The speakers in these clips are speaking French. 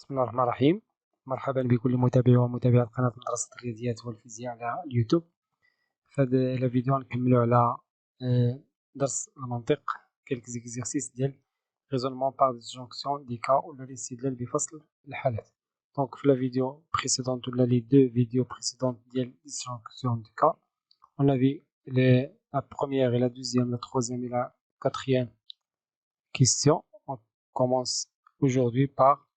بسم الله الرحمن الرحيم. مرحبا بكل متابعي ومتابعات قناة مدرسة الرياضيات والفيزياء على اليوتيوب. في هذا الفيديو نكملو على درس المنطق quelques exercices ديال raisonnement par disjonction des cas ولا الاستدلال بفصل الحالات. دونك في الفيديو بريسيدونت ولا لي دو فيديو بريسيدونت ديال disjonction des cas on a vu la première et la deuxième, la troisième et la quatrième question. On commence aujourd'hui par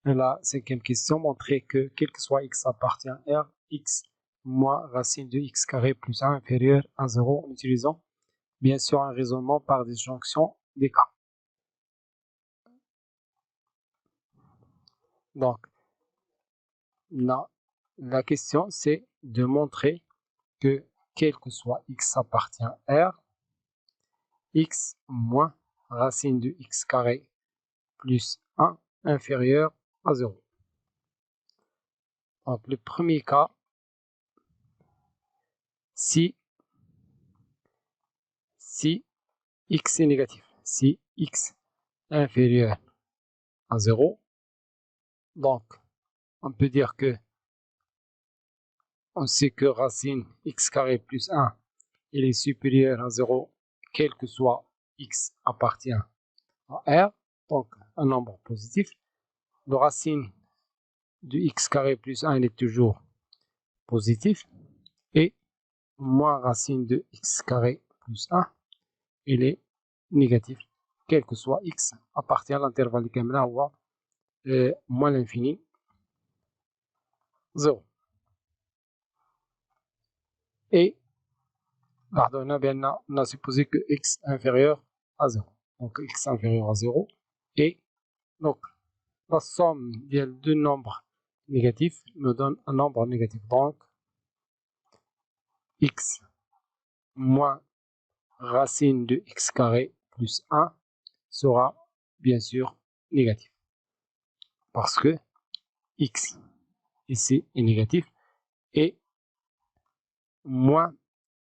la cinquième question, montrer que quel que soit x appartient à R, x moins racine de x carré plus 1 inférieur à 0 en utilisant bien sûr un raisonnement par disjonction des cas. Donc, la question c'est de montrer que quel que soit x appartient à R, x moins racine de x carré plus 1 inférieur à 0. Donc, le premier cas, si x est négatif, si x est inférieur à 0, donc on peut dire que on sait que racine x carré plus 1 il est supérieur à 0 quel que soit x appartient à R, donc un nombre positif. Le racine de x carré plus 1 il est toujours positif et moins racine de x carré plus 1 il est négatif quel que soit x appartient à l'intervalle كاملة هو moins l'infini 0. Et on a supposé que x inférieur à 0. Donc x inférieur à 0 et donc la somme des deux nombres négatifs me donne un nombre négatif. Donc x moins racine de x carré plus 1 sera bien sûr négatif. Parce que x ici est négatif et moins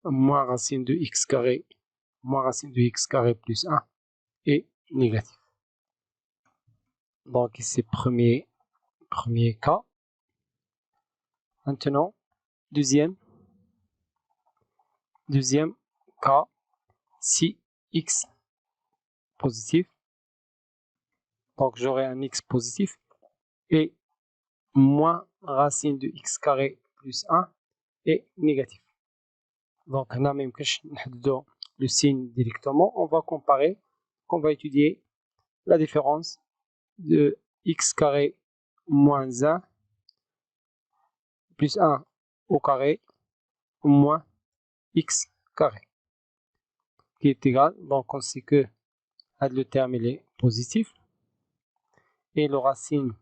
racine de x carré plus 1 est négatif. Donc ici premier cas. Maintenant deuxième cas, si x positif, donc j'aurai un x positif et moins racine de x carré plus 1 est négatif. Donc on a même que le signe directement, on va étudier la différence de x carré moins 1 plus 1 au carré moins x carré qui est égal, donc on sait que le terme il est positif et le racine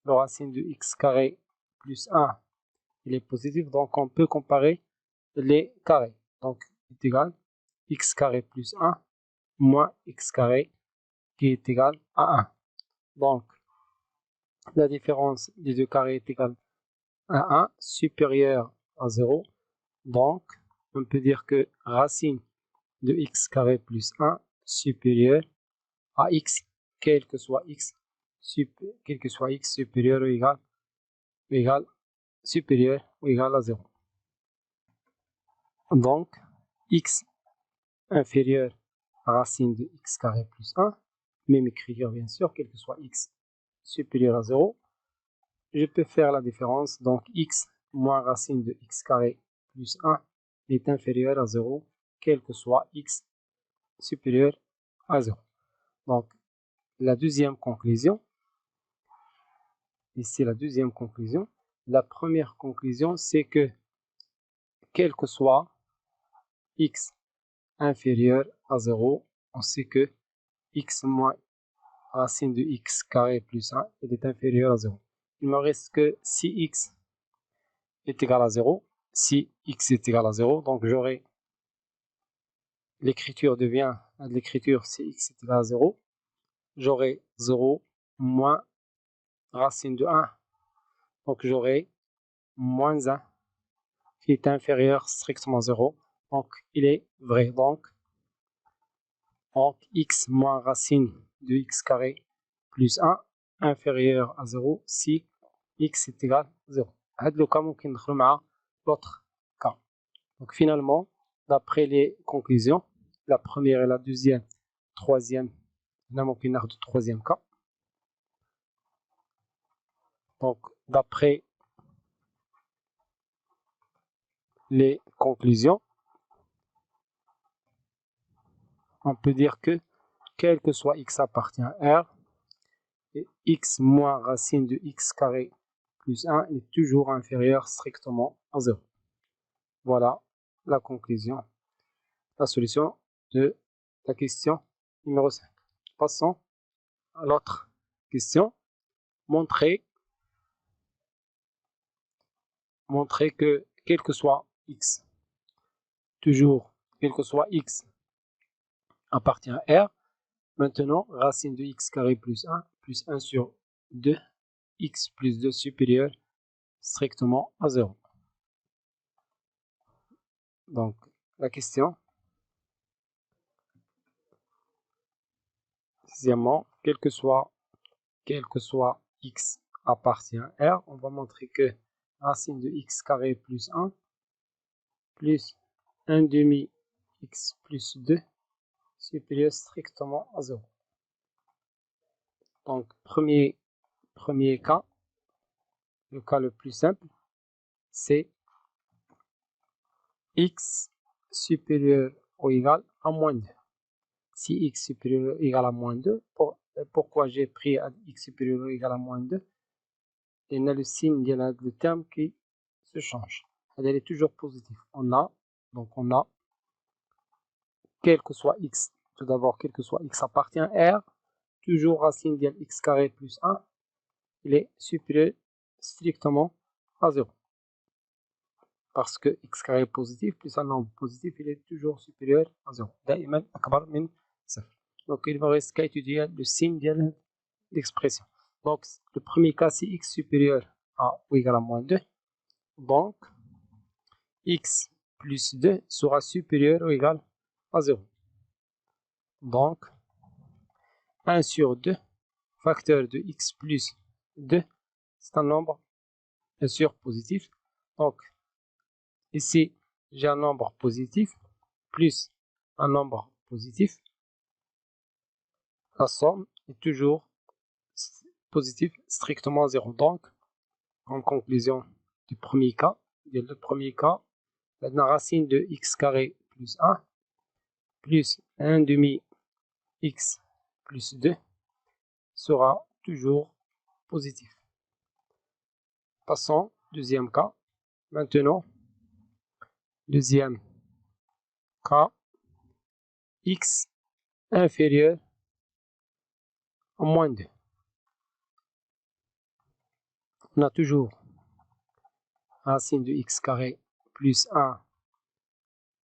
de x carré plus 1 il est positif, donc on peut comparer les carrés. Donc est égal x carré plus 1 moins x carré qui est égal à 1. Donc la différence des deux carrés est égale à 1 supérieur à 0. Donc on peut dire que racine de x carré plus 1 supérieur à x, quel que soit x supérieur ou égal supérieur ou égal à 0. Donc x inférieur à racine de x carré plus 1, même écriture bien sûr, quel que soit x supérieur à 0, je peux faire la différence, donc x moins racine de x carré plus 1 est inférieur à 0, quel que soit x supérieur à 0. Donc la deuxième conclusion, ici la deuxième conclusion, la première conclusion c'est que quel que soit x inférieur à 0, on sait que x moins racine de x carré plus 1 est inférieur à 0. Il me reste que si x est égal à 0, si x est égal à 0, donc j'aurai l'écriture devient l'écriture si x est égal à 0, j'aurai 0 moins racine de 1, donc j'aurai moins 1 qui est inférieur strictement à 0, donc il est vrai. Donc x moins racine de x carré plus 1 inférieur à 0 si x est égal à 0. هذا le cas ممكن ندخلو مع l'autre cas. Donc finalement, d'après les conclusions, la première et la deuxième, troisième, هنا ممكن ناخدو troisième cas. Donc d'après les conclusions, on peut dire que quel que soit x appartient à R, et x moins racine de x carré plus 1 est toujours inférieur strictement à 0. Voilà la conclusion, la solution de la question numéro 5. Passons à l'autre question. Montrer que quel que soit x, toujours quel que soit x appartient à R. Maintenant, racine de x carré plus 1 sur 2, x plus 2 supérieur strictement à 0. Donc, la question. Sixièmement, quel que soit x appartient à R, on va montrer que racine de x carré plus 1 plus 1 demi x plus 2 supérieur strictement à 0. Donc, premier cas, le cas le plus simple, c'est x supérieur ou égal à moins 2. Si x supérieur ou égal à moins 2, pourquoi j'ai pris x supérieur ou égal à moins 2? Il y a le signe du terme qui se change. Elle est toujours positive. On a quel que soit x, tout d'abord, quel que soit x appartient à R, toujours racine de x carré plus 1, il est supérieur strictement à 0. Parce que x carré est positif, plus un nombre positif, il est toujours supérieur à 0. دائما أكبر من 0. Donc il va rester qu'à étudier le signe de l'expression. Donc le premier cas, c'est x supérieur à ou égal à moins 2. Donc x plus 2 sera supérieur ou égal à 0. Donc 1 sur 2, facteur de x plus 2, c'est un nombre bien sûr positif. Donc ici, j'ai un nombre positif plus un nombre positif. La somme est toujours positive, strictement 0. Donc, en conclusion du premier cas, la racine de x carré plus 1 plus 1 demi x plus 2 sera toujours positif. Passons au deuxième cas. Maintenant, deuxième cas, x inférieur à moins 2. On a toujours racine de x carré plus 1,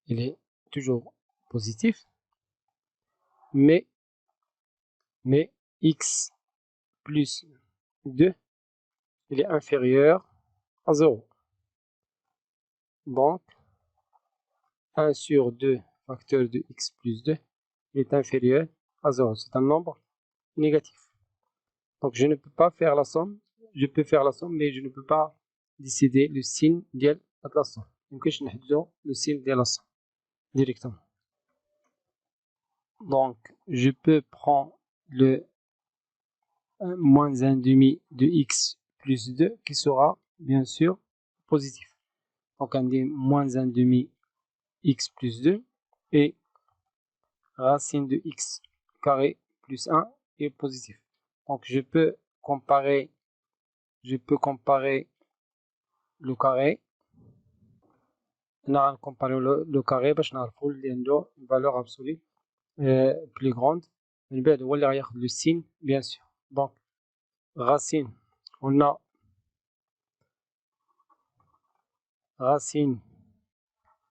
il est toujours positif, mais x plus 2, il est inférieur à 0. Donc, 1 sur 2 facteur de x plus 2 il est inférieur à 0. C'est un nombre négatif. Donc, je ne peux pas faire la somme. Je peux faire la somme, mais je ne peux pas décider le signe de la somme. Donc, je n'ai le signe de la somme directement. Donc, je peux prendre le moins 1 demi de x plus 2 qui sera bien sûr positif. Donc, on dit moins 1 demi x plus 2 et racine de x carré plus 1 est positif. Donc, je peux comparer le carré. On a comparé le carré باش نعرفوا اللي عنده une valeur absolue plus grande. من بعد هو اللي غياخد le signe bien sûr. Donc racine, on a racine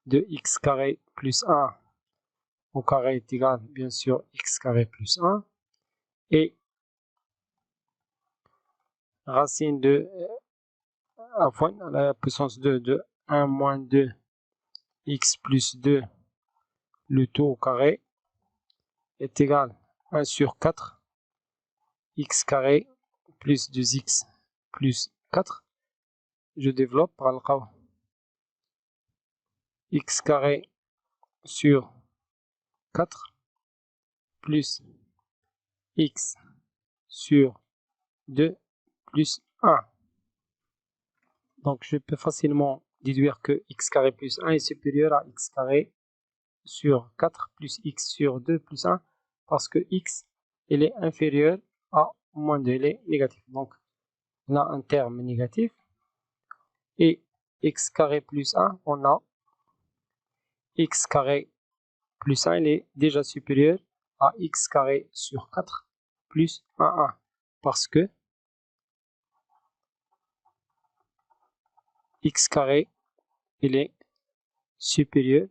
de x carré plus 1 au carré est égal bien sûr x carré plus 1 et racine de la puissance 2 de 1 moins 2 x plus 2 le tout au carré est égal à 1 sur 4 x carré plus 2x plus 4, je développe par le cas x carré sur 4 plus x sur 2 plus 1. Donc je peux facilement déduire que x carré plus 1 est supérieur à x carré sur 4 plus x sur 2 plus 1 parce que x il est inférieur à moins 2, il est négatif. Donc on a un terme négatif et x carré plus 1, on a x carré plus 1, il est déjà supérieur à x carré sur 4 plus 1 parce que x carré il est supérieur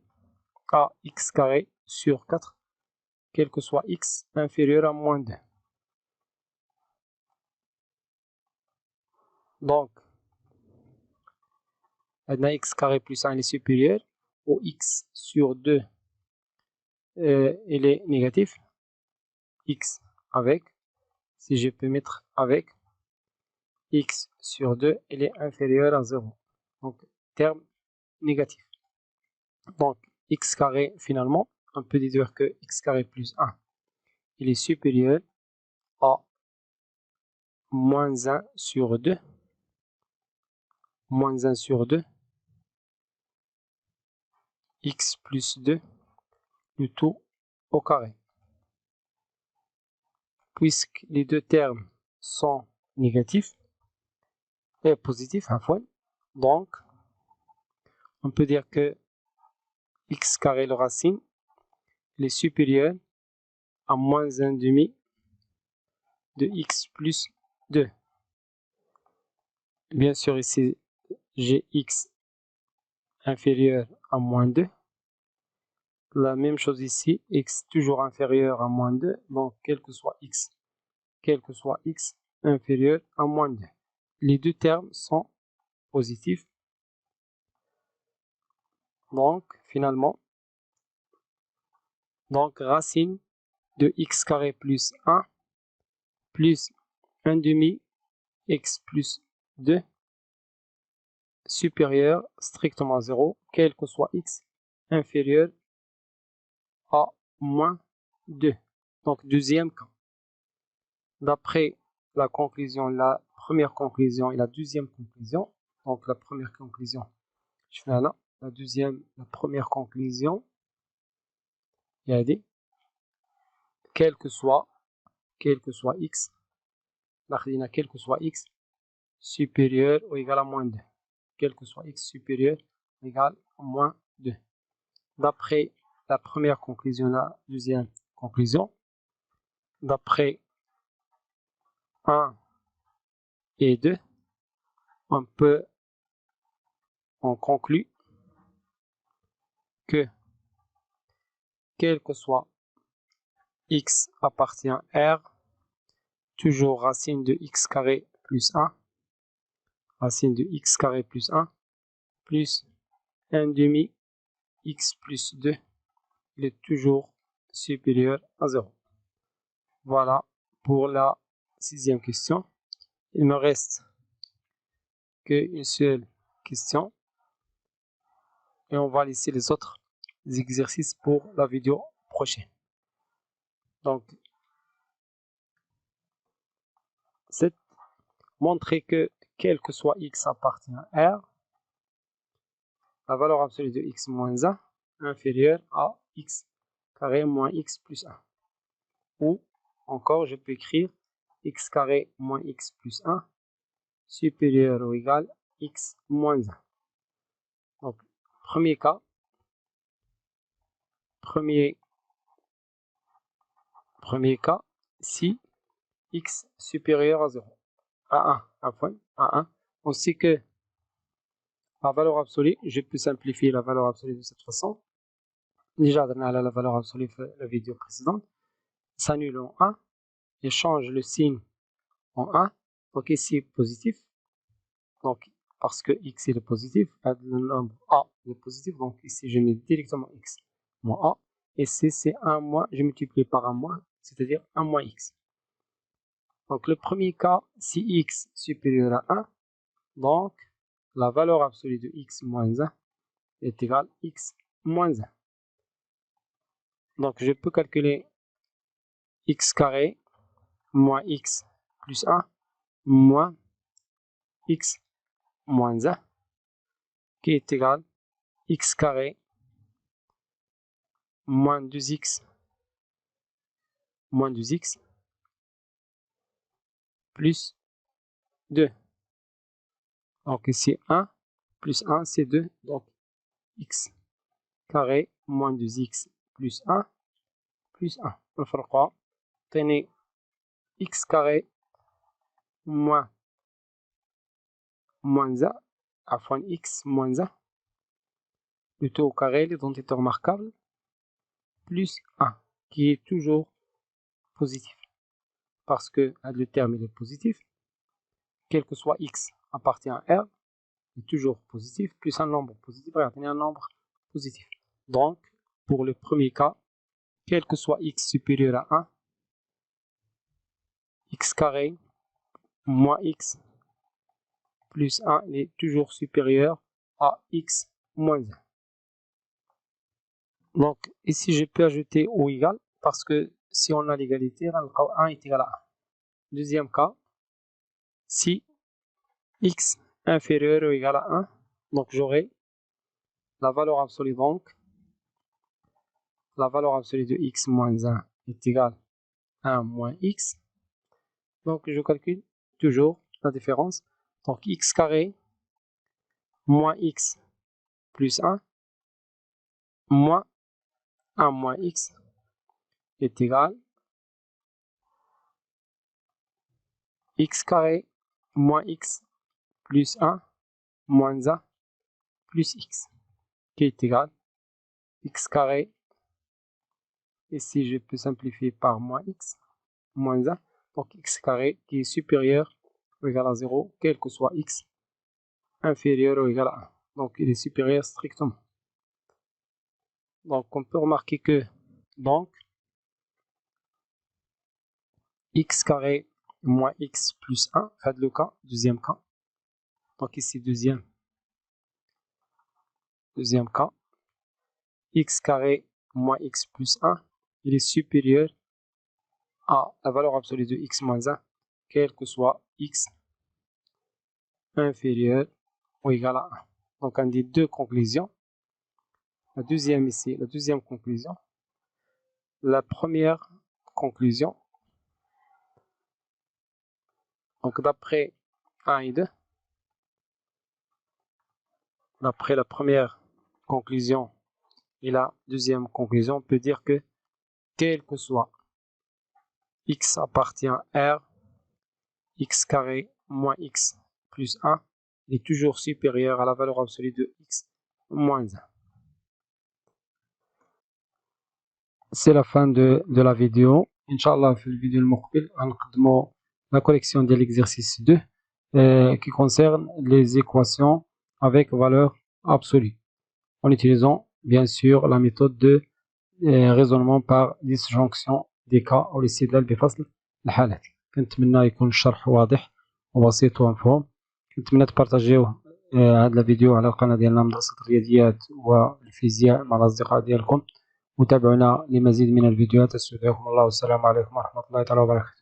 à x carré sur 4 quel que soit x inférieur à moins 2. Donc, x carré plus 1 est supérieur au x sur 2 il est négatif. X avec, si je peux mettre avec, x sur 2 il est inférieur à 0. Donc, terme négatif. Donc, x carré finalement, on peut déduire que x carré plus 1 il est supérieur à moins 1 sur 2, moins 1 sur 2, x plus 2, le tout au carré. Puisque les deux termes sont négatifs et positifs, donc on peut dire que x carré, le racine, il est supérieur à moins 1 demi de x plus 2. Bien sûr, ici, j'ai x inférieur à moins 2. La même chose ici, x toujours inférieur à moins 2. Donc, quel que soit x inférieur à moins 2. Les deux termes sont positifs. Donc, finalement, racine de x carré plus 1 plus 1 demi x plus 2 supérieur strictement à 0, quel que soit x inférieur à moins 2. Donc, deuxième cas. D'après la conclusion, la première conclusion et la deuxième conclusion, donc la première conclusion, je fais là, la première conclusion, il y a dit, quel que soit x, quel que soit x supérieur ou égal à moins 2. Quel que soit x supérieur ou égal à moins 2. D'après la première conclusion, la deuxième conclusion, d'après 1 et 2, on conclut que quel que soit x appartient à R, toujours racine de x carré plus 1, racine de x carré plus 1, plus 1 demi x plus 2, il est toujours supérieur à 0. Voilà pour la sixième question. Il me reste qu'une seule question et on va laisser les autres exercices pour la vidéo prochaine. Donc, c'est montrer que quel que soit x appartient à R, la valeur absolue de x moins 1 inférieure à x carré moins x plus 1. Ou encore, je peux écrire x carré moins x plus 1 supérieur ou égal x moins 1. Donc, premier cas, premier cas, si x supérieur à 0, à 1, on sait que la valeur absolue, je peux simplifier la valeur absolue de cette façon. Déjà, on a la valeur absolue de la vidéo précédente, s'annule en 1 et change le signe en 1. Donc ici, positif. Donc, parce que x est le positif, le nombre a est positif, donc ici, je mets directement x moins a. Et c'est 1 moins, je multiplie par 1 moins, c'est-à-dire 1 moins x. Donc le premier cas, si x supérieur à 1, donc la valeur absolue de x moins 1 est égale à x moins 1. Donc je peux calculer x carré moins x plus 1 moins x moins 1 qui est égal à x carré moins 2x moins 2x plus 2. Donc ici 1 plus 1 c'est 2, donc x carré moins 2x plus 1 plus 1. نفرقها تعطيني x carré moins 1 عفوا x moins 1 le tout au carré, l'identité remarquable, plus 1 qui est toujours positif. Parce que le terme il est positif, quel que soit x appartient à R, est toujours positif, plus un nombre positif, regardez, un nombre positif. Donc, pour le premier cas, quel que soit x supérieur à 1, x carré moins x plus 1 est toujours supérieur à x moins 1. Donc, ici, je peux ajouter ou égal, parce que si on a l'égalité, 1 est égal à 1. Deuxième cas, si x inférieur ou égal à 1, donc j'aurai la valeur absolue, donc la valeur absolue de x moins 1 est égale à 1 moins x. Donc je calcule toujours la différence. Donc x carré moins x plus 1 moins 1 moins x est égal à x carré moins x plus 1 moins 1 plus x qui est égal à x carré. Ici je peux simplifier par moins x moins 1. Donc x carré qui est supérieur ou égal à 0, quel que soit x inférieur ou égal à 1. Donc il est supérieur strictement. Donc on peut remarquer que donc x carré moins x plus 1, fait le cas, deuxième cas. Donc ici deuxième cas, x carré moins x plus 1, il est supérieur à la valeur absolue de x moins 1, quel que soit x inférieur ou égal à 1. Donc on dit deux conclusions. La deuxième ici, la deuxième conclusion. La première conclusion, donc d'après 1 et 2, d'après la première conclusion et la deuxième conclusion, on peut dire que quel que soit x appartient à R, x carré moins x plus 1 est toujours supérieur à la valeur absolue de x moins 1. C'est la fin de la vidéo. Inch'Allah, في الفيديو المقبل هنقدموا la collection de l'exercice 2 qui concerne les équations avec valeur absolue en utilisant bien sûr la méthode de raisonnement par disjonction des cas أو الاستدلال بفصل الحالات. كنتمنى يكون الشرح واضح وبسيط ومفهوم. كنتمنى تبارطاجيوه هذا الفيديو على القناة ديالنا مدرسة الرياضيات والفيزياء مع الأصدقاء ديالكم، وتابعونا لمزيد من الفيديوهات. استودعكم الله والسلام عليكم ورحمة الله تعالى وبركاته.